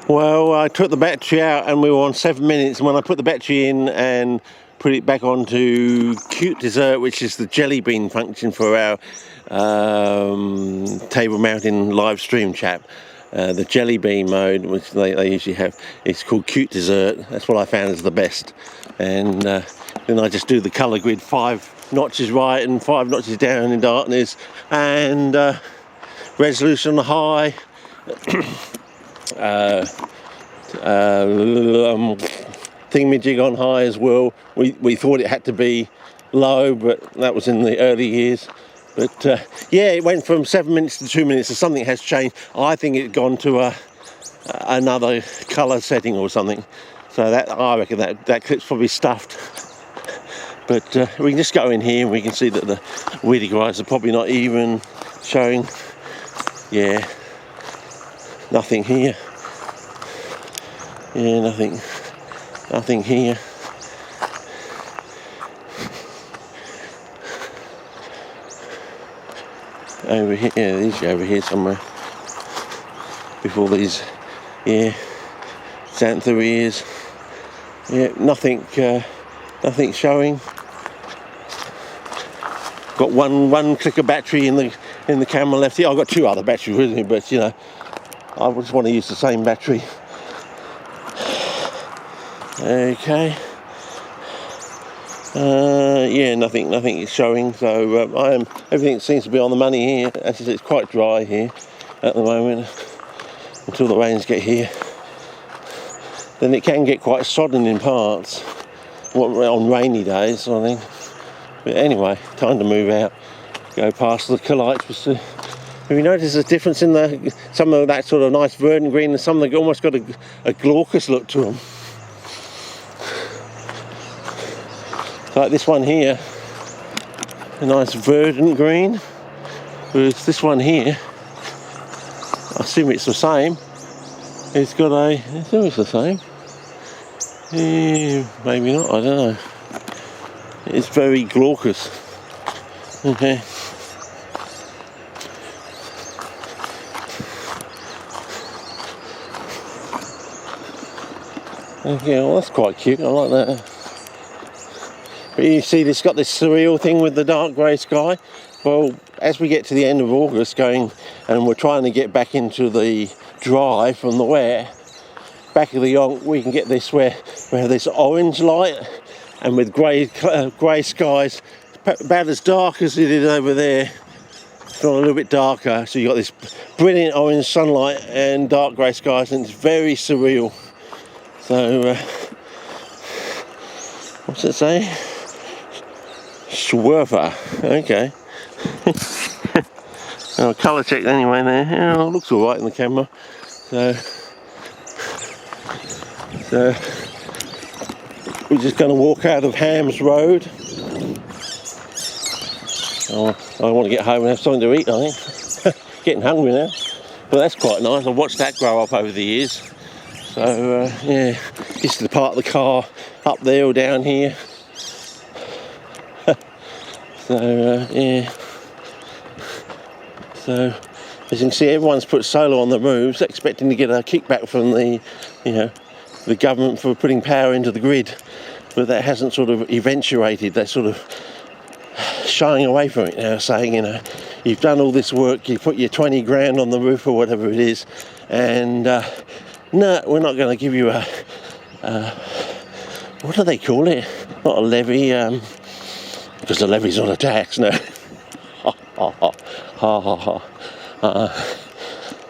Well, I took the battery out and we were on 7 minutes, and when I put the battery in and put it back onto Cute Dessert, which is the jelly bean function for our table mountain live stream chap, the jelly bean mode, which they usually have, it's called Cute Dessert. That's what I found is the best. And then I just do the colour grid, 5 notches right and 5 notches down in darkness, and resolution high, thingamajig on high as well. We thought it had to be low, but that was in the early years. But yeah, it went from 7 minutes to 2 minutes, so something has changed. I think it's gone to another colour setting or something. So that, I reckon that clip's probably stuffed. But we can just go in here and we can see that the weedy guys are probably not even showing. Yeah, nothing here. Yeah, nothing here. Over here, yeah, these are over here somewhere. Before these, yeah, xantha ears. Yeah, nothing showing. Got one click of battery in the camera left here. I've got 2 other batteries with me, but you know, I just want to use the same battery. Okay. Yeah, nothing is showing. So everything seems to be on the money here. As I said, it's quite dry here at the moment until the rains get here. Then it can get quite sodden in parts on rainy days, I think. But anyway, time to move out. Go past the colites. Have you noticed a difference in some of that sort of nice verdant green and some of them almost got a glaucous look to them? Like this one here, a nice verdant green, whereas this one here, I assume it's the same. It's got I assume it's the same. Maybe not, I don't know. It's very glaucous. Okay. Okay, well that's quite cute, I like that. But you see it's got this surreal thing with the dark grey sky. Well, as we get to the end of August and we're trying to get back into the dry from the wet, back of the yonk we can get this where we have this orange light, and with grey skies, about as dark as it is over there, if not a little bit darker. So you've got this brilliant orange sunlight and dark grey skies, and it's very surreal. So, what's it say? Schwerfer, okay. Oh, colour check anyway there. Oh, it looks alright in the camera. So we're just going to walk out of Hams Road. Oh, I want to get home and have something to eat, I think. Getting hungry now. But that's quite nice. I've watched that grow up over the years. So, yeah, just to park the car up there or down here. So, yeah. So, as you can see, everyone's put solar on the roofs, expecting to get a kickback from the government for putting power into the grid. But that hasn't sort of eventuated. They're sort of shying away from it now, saying, you've done all this work, you put your 20 grand on the roof or whatever it is, and no, we're not going to give you what do they call it? Not a levy, because the levy's not a tax, no.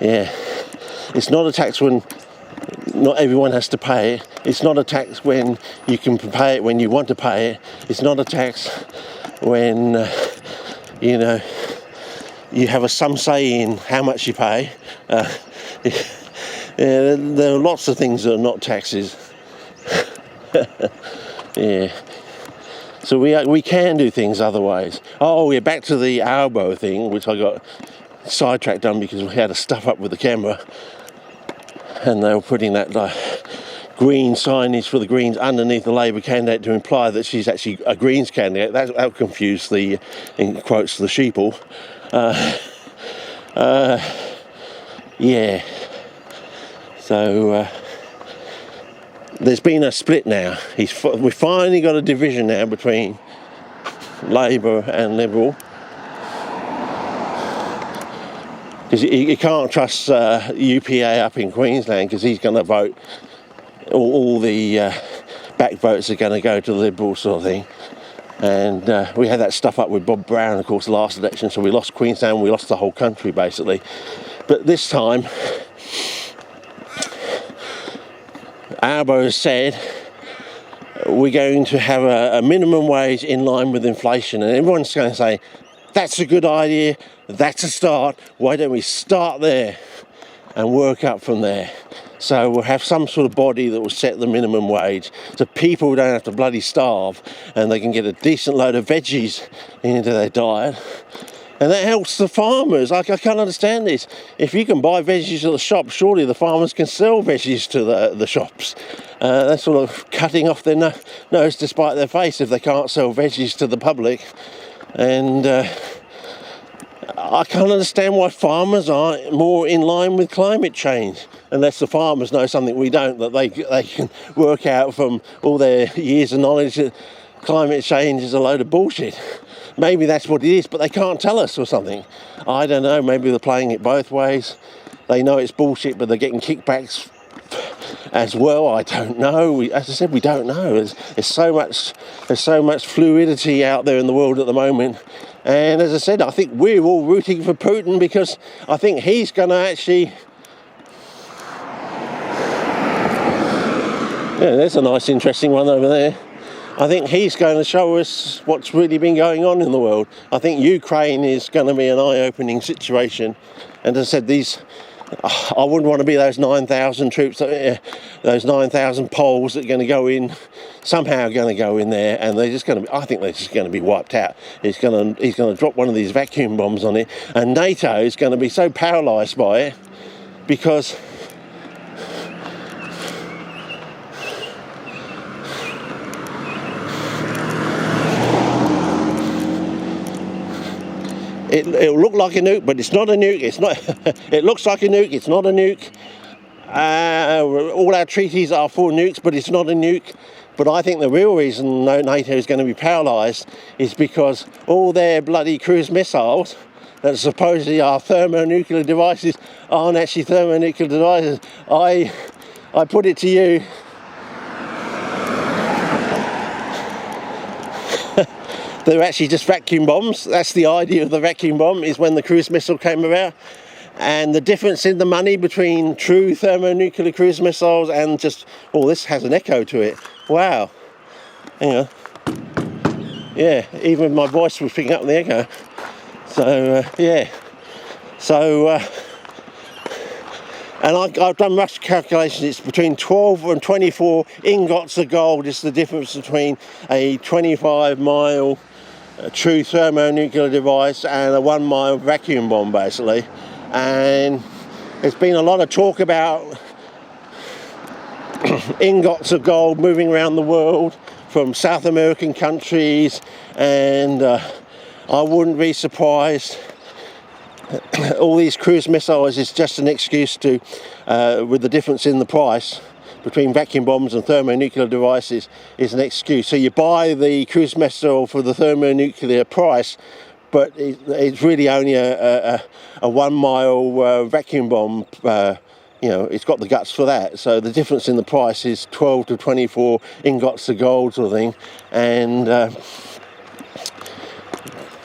Yeah, it's not a tax when not everyone has to pay it. It's not a tax when you can pay it when you want to pay it. It's not a tax when you have some say in how much you pay. There are lots of things that are not taxes. Yeah. So we can do things other ways. Oh, we're back to the Albo thing, which I got sidetracked on because we had to stuff up with the camera, and they were putting that green signage for the Greens underneath the Labour candidate to imply that she's actually a Greens candidate. That confused the, in quotes, the sheeple. Yeah. So there's been a split now. We finally got a division now between Labour and Liberal. Because you can't trust UPA up in Queensland, because he's going to vote, all the back votes are going to go to the Liberal sort of thing. And we had that stuff up with Bob Brown, of course, last election, so we lost Queensland, we lost the whole country basically. But this time, Albo has said we're going to have a minimum wage in line with inflation, and everyone's going to say, that's a good idea, that's a start, why don't we start there and work up from there? So we'll have some sort of body that will set the minimum wage, so people don't have to bloody starve and they can get a decent load of veggies into their diet. And that helps the farmers. I can't understand this. If you can buy veggies at the shop, surely the farmers can sell veggies to the shops. They're sort of cutting off their nose to spite their face if they can't sell veggies to the public. And I can't understand why farmers aren't more in line with climate change, unless the farmers know something we don't, that they can work out from all their years of knowledge that climate change is a load of bullshit. Maybe that's what it is, but they can't tell us or something. I don't know, maybe they're playing it both ways. They know it's bullshit, but they're getting kickbacks as well. I don't know. As I said, we don't know. There's so much fluidity out there in the world at the moment. And as I said, I think we're all rooting for Putin, because I think he's going to actually... Yeah, there's a nice interesting one over there. I think he's going to show us what's really been going on in the world. I think Ukraine is going to be an eye-opening situation. And as I said, I wouldn't want to be those 9,000 troops, those 9,000 Poles that are going to go in, somehow going to go in there, and they're just going to. I think they're just going to be wiped out. He's going to drop one of these vacuum bombs on it, and NATO is going to be so paralysed by it, because it'll look like a nuke, but it's not a nuke. It's not. It looks like a nuke. It's not a nuke. All our treaties are for nukes, but it's not a nuke. But I think the real reason NATO is going to be paralysed is because all their bloody cruise missiles that supposedly are thermonuclear devices aren't actually thermonuclear devices. I put it to you. They're actually just vacuum bombs. That's the idea of the vacuum bomb, is when the cruise missile came about. And the difference in the money between true thermonuclear cruise missiles and just, oh, this has an echo to it. Wow. Hang on. Yeah, even my voice was picking up the echo. So, yeah. So, and I've done rough calculations. It's between 12 and 24 ingots of gold is the difference between a 25-mile true thermonuclear device and a 1-mile vacuum bomb, basically. And there's been a lot of talk about ingots of gold moving around the world from South American countries, and I wouldn't be surprised. All these cruise missiles is just an excuse to, with the difference in the price between vacuum bombs and thermonuclear devices, is an excuse. So you buy the cruise missile for the thermonuclear price, but it's really only a 1-mile vacuum bomb. It's got the guts for that. So the difference in the price is 12 to 24 ingots of gold sort of thing. And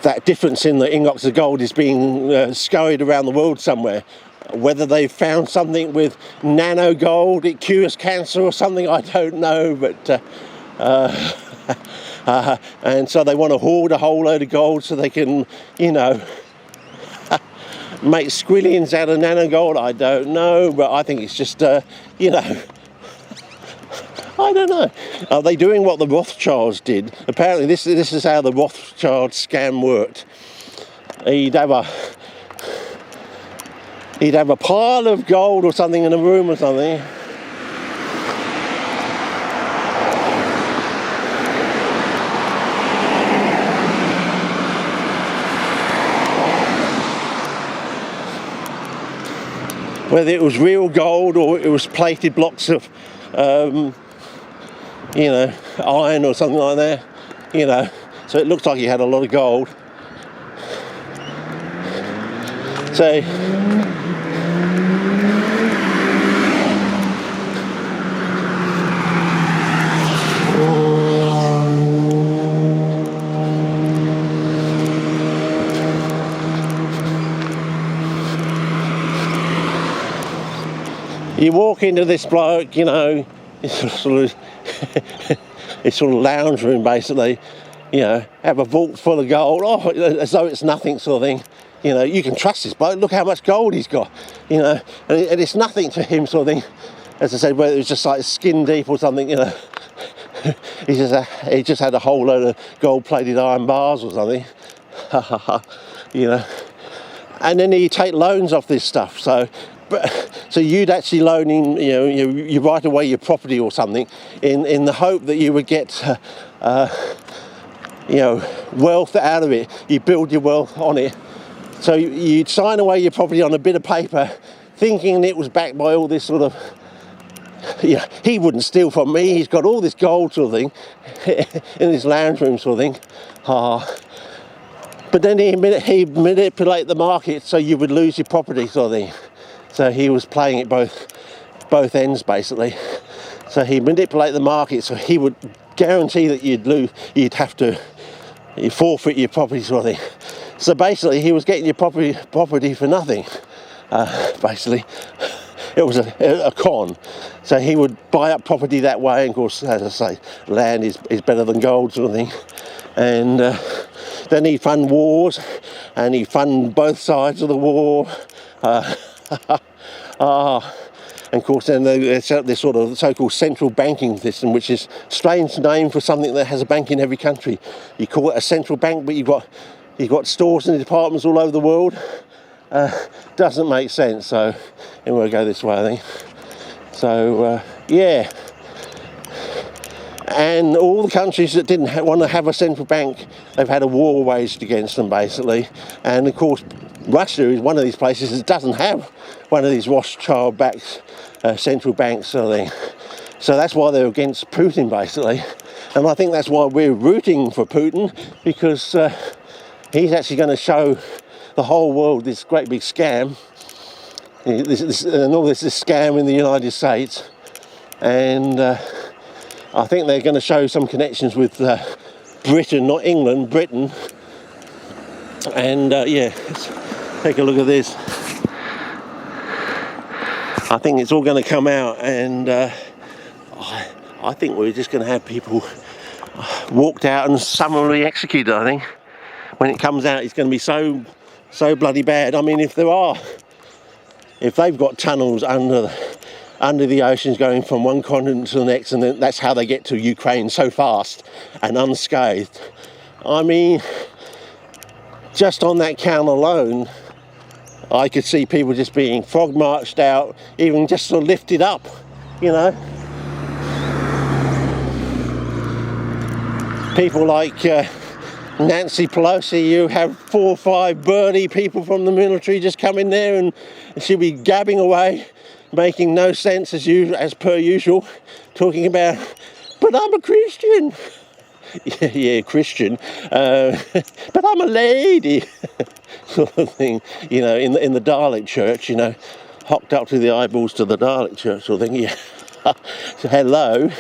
that difference in the ingots of gold is being scurried around the world somewhere. Whether they've found something with nano gold, it cures cancer or something, I don't know. But and so they want to hoard a whole load of gold so they can, make squillions out of nano gold. I don't know, but I think it's just, I don't know. Are they doing what the Rothschilds did? Apparently this is how the Rothschild scam worked. He'd have a pile of gold or something in a room or something. whether it was real gold or it was plated blocks of you know, iron or something like that, you know, so it looks like he had a lot of gold. So you walk into this bloke, you know, it's sort of lounge room basically, you know, have a vault full of gold, oh, as though it's nothing sort of thing. You know, you can trust this bloke, look how much gold he's got, you know, and it's nothing to him sort of thing. As I said, whether it was just like skin deep or something, you know, he just had a whole load of gold-plated iron bars or something, you know. And then you take loans off this stuff, so you'd actually loan in, you know, you write away your property or something in the hope that you would get, you know, wealth out of it. You build your wealth on it. So you'd sign away your property on a bit of paper, thinking it was backed by all this sort of, you know, he wouldn't steal from me, he's got all this gold sort of thing in his lounge room sort of thing. But then he'd manipulate the market so you would lose your property sort of thing. So he was playing it both ends basically. So he'd manipulate the market so he would guarantee that you'd have to forfeit your property sort of thing. So basically he was getting your property for nothing. Basically it was a con. So he would buy up property that way, and of course, as I say, land is better than gold sort of thing. And then he'd fund wars, and he'd fund both sides of the war. And of course then there's this sort of so-called central banking system, which is a strange name for something that has a bank in every country. You call it a central bank, but you've got stores and departments all over the world. Doesn't make sense. So anyway, we'll go this way, I think. So yeah, and all the countries that didn't want to have a central bank, they've had a war waged against them basically. And of course Russia is one of these places that doesn't have one of these Rothschild-backed central banks sort of thing. So that's why they're against Putin basically. And I think that's why we're rooting for Putin, because he's actually going to show the whole world this great big scam, this scam in the United States. And I think they're going to show some connections with Britain, not England, Britain. And yeah, let's take a look at this. I think it's all going to come out, and I think we're just going to have people walked out and summarily executed. I think when it comes out, it's going to be so bloody bad. I mean, if they've got tunnels under the oceans going from one continent to the next, and then that's how they get to Ukraine so fast and unscathed. I mean, just on that count alone, I could see people just being frog marched out, even just sort of lifted up, you know. People like Nancy Pelosi, you have 4 or 5 birdie people from the military just come in there, and she'll be gabbing away, making no sense as per usual, talking about, but I'm a Christian. Yeah, Christian, but I'm a lady, sort of thing, you know, in the Dalek church, you know, hocked up to the eyeballs to the Dalek church, sort of thing. Yeah. So hello.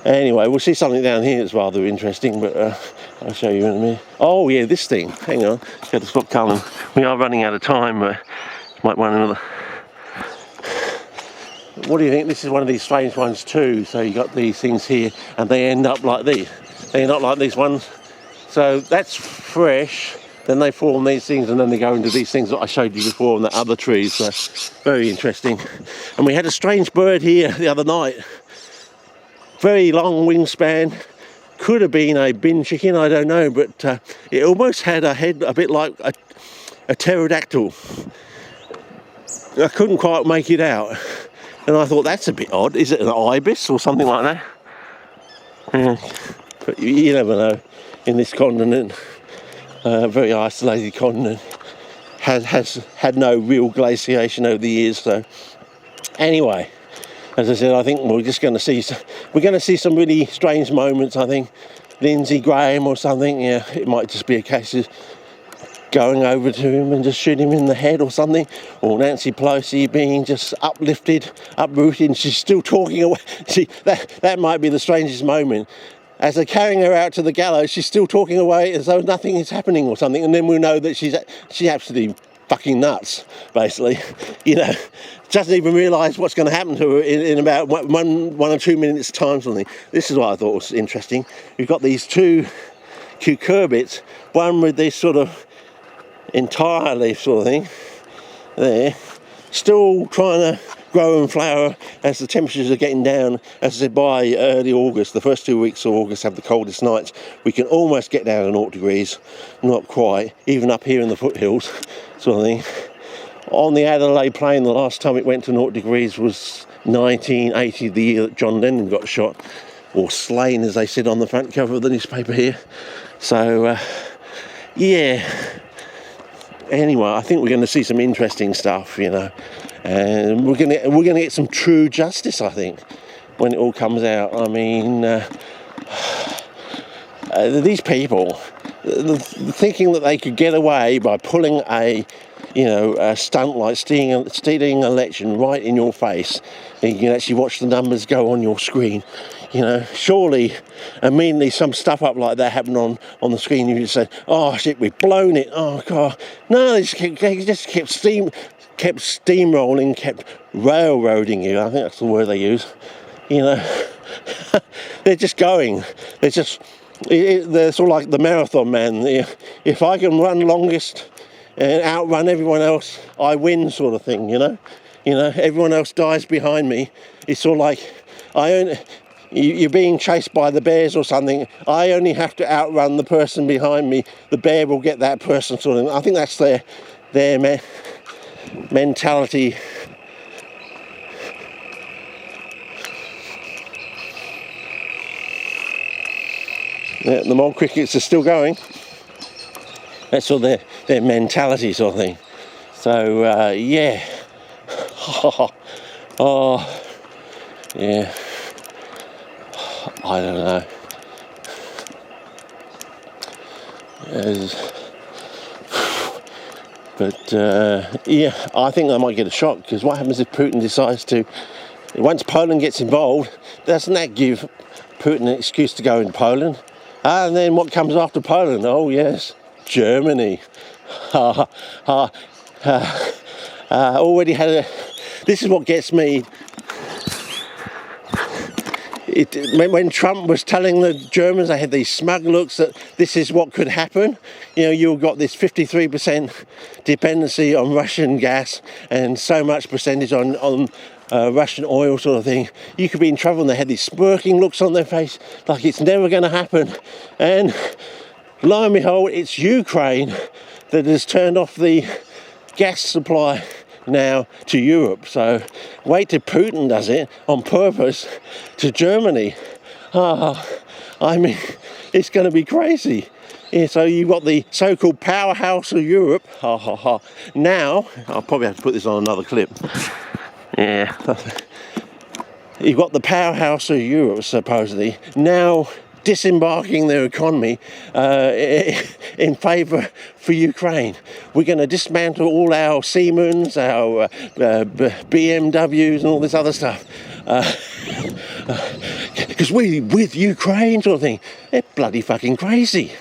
Anyway, we'll see something down here that's rather interesting, but I'll show you in a minute. Oh yeah, this thing. Hang on, got to stop culling. We are running out of time. Might run another. What do you think? This is one of these strange ones too. So you got these things here, and they end up like these. They end up like these ones. So that's fresh. Then they form these things, and then they go into these things that I showed you before on the other trees. So very interesting. And we had a strange bird here the other night. Very long wingspan. Could have been a bin chicken, I don't know, but it almost had a head a bit like a pterodactyl. I couldn't quite make it out. And I thought, that's a bit odd. Is it an ibis or something like that? Yeah. But you never know in this continent, very isolated continent, has had no real glaciation over the years. So anyway, as I said, I think we're going to see some really strange moments. I think Lindsey Graham or something, yeah, it might just be a case of going over to him and just shoot him in the head or something, or Nancy Pelosi being just uprooted, she's still talking away. See, that might be the strangest moment. As they're carrying her out to the gallows, she's still talking away as though nothing is happening or something, and then we'll know that she's absolutely fucking nuts, basically. You know, doesn't even realise what's going to happen to her in about one or 2 minutes time, something. This is what I thought was interesting. We've got these two cucurbits, one with this sort of entire leaf sort of thing there, still trying to grow and flower as the temperatures are getting down. As I said, by early August, the first 2 weeks of August have the coldest nights. We can almost get down to 0 degrees, not quite, even up here in the foothills sort of thing. On the Adelaide Plain, the last time it went to 0 degrees was 1980, the year that John Lennon got shot, or slain, as they said on the front cover of the newspaper here. So yeah, anyway, I think we're going to see some interesting stuff, you know, and we're going to get some true justice, I think, when it all comes out. I mean, these people thinking that they could get away by pulling a stunt like stealing an election right in your face, and you can actually watch the numbers go on your screen. You know, surely immediately some stuff up like that happened on the screen, you just say, oh shit, we've blown it, oh god. No, they just kept steamrolling, kept railroading you. I think that's the word they use. You know, they're just going. They're sort of like the marathon man. If I can run longest and outrun everyone else, I win, sort of thing. You know, everyone else dies behind me. It's sort of like you're being chased by the bears or something. I only have to outrun the person behind me. The bear will get that person, sort of thing. I think that's their mentality. Yeah, the mob crickets are still going. That's all their mentality, sort of thing. So yeah. Oh yeah. I don't know. But yeah, I think they might get a shock, because what happens if Putin decides to, once Poland gets involved, doesn't that give Putin an excuse to go in Poland? And then what comes after Poland? Oh yes, Germany. Already had a. This is what gets me. When Trump was telling the Germans, they had these smug looks that this is what could happen. You know, you've got this 53% dependency on Russian gas and so much percentage on Russian oil, sort of thing. You could be in trouble, and they had these smirking looks on their face like it's never going to happen. And lo and behold, it's Ukraine that has turned off the gas supply now to Europe. So wait till Putin does it on purpose to Germany. I mean, it's going to be crazy. Yeah, so you've got the so-called powerhouse of Europe. Now, I'll probably have to put this on another clip. Yeah. You've got the powerhouse of Europe, supposedly, now disembarking their economy in favour for Ukraine. We're going to dismantle all our Siemens, our BMWs and all this other stuff. Because we with Ukraine, sort of thing. They're bloody fucking crazy.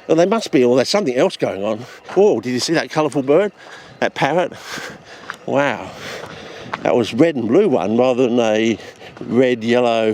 Well, they must be, or there's something else going on. Oh, did you see that colourful bird? That parrot? Wow. That was red and blue one rather than a red, yellow,